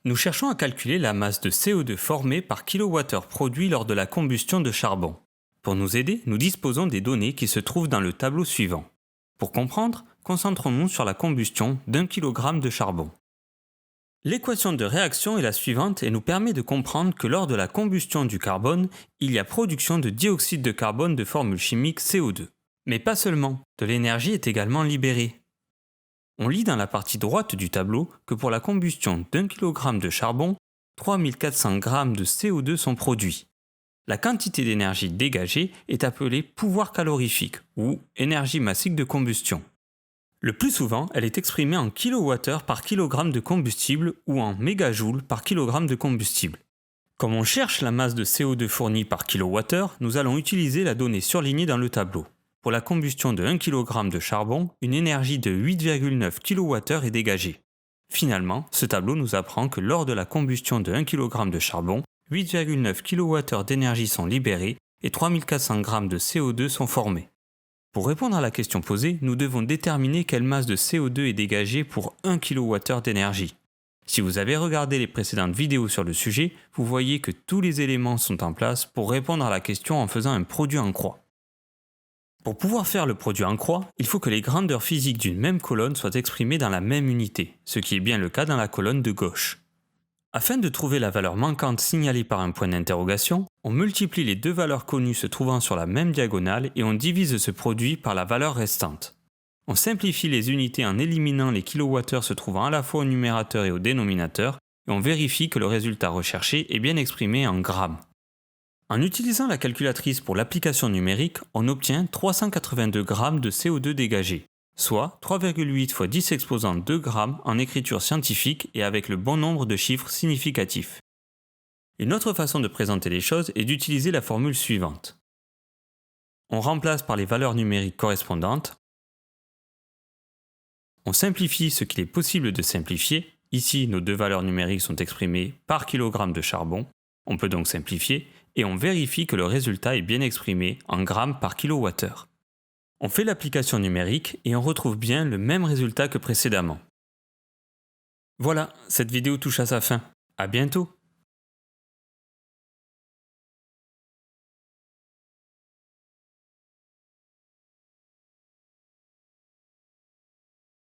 Nous cherchons à calculer la masse de CO2 formée par kilowattheure produit lors de la combustion de charbon. Pour nous aider, nous disposons des données qui se trouvent dans le tableau suivant. Pour comprendre, concentrons-nous sur la combustion d'1 kg de charbon. L'équation de réaction est la suivante et nous permet de comprendre que lors de la combustion du carbone, il y a production de dioxyde de carbone de formule chimique CO2. Mais pas seulement, de l'énergie est également libérée. On lit dans la partie droite du tableau que pour la combustion d'1 kg de charbon, 3400 g de CO2 sont produits. La quantité d'énergie dégagée est appelée pouvoir calorifique ou énergie massique de combustion. Le plus souvent, elle est exprimée en kWh par kg de combustible ou en mégajoules par kg de combustible. Comme on cherche la masse de CO2 fournie par kWh, nous allons utiliser la donnée surlignée dans le tableau. Pour la combustion de 1 kg de charbon, une énergie de 8,9 kWh est dégagée. Finalement, ce tableau nous apprend que lors de la combustion de 1 kg de charbon, 8,9 kWh d'énergie sont libérés et 3400 g de CO2 sont formés. Pour répondre à la question posée, nous devons déterminer quelle masse de CO2 est dégagée pour 1 kWh d'énergie. Si vous avez regardé les précédentes vidéos sur le sujet, vous voyez que tous les éléments sont en place pour répondre à la question en faisant un produit en croix. Pour pouvoir faire le produit en croix, il faut que les grandeurs physiques d'une même colonne soient exprimées dans la même unité, ce qui est bien le cas dans la colonne de gauche. Afin de trouver la valeur manquante signalée par un point d'interrogation, on multiplie les deux valeurs connues se trouvant sur la même diagonale et on divise ce produit par la valeur restante. On simplifie les unités en éliminant les kilowattheures se trouvant à la fois au numérateur et au dénominateur et on vérifie que le résultat recherché est bien exprimé en grammes. En utilisant la calculatrice pour l'application numérique, on obtient 382 g de CO2 dégagés, soit 3,8 fois 10 exposant 2 grammes en écriture scientifique et avec le bon nombre de chiffres significatifs. Une autre façon de présenter les choses est d'utiliser la formule suivante. On remplace par les valeurs numériques correspondantes. On simplifie ce qu'il est possible de simplifier. Ici, nos deux valeurs numériques sont exprimées par kilogramme de charbon. On peut donc simplifier et on vérifie que le résultat est bien exprimé en grammes par kilowattheure. On fait l'application numérique et on retrouve bien le même résultat que précédemment. Voilà, cette vidéo touche à sa fin. À bientôt!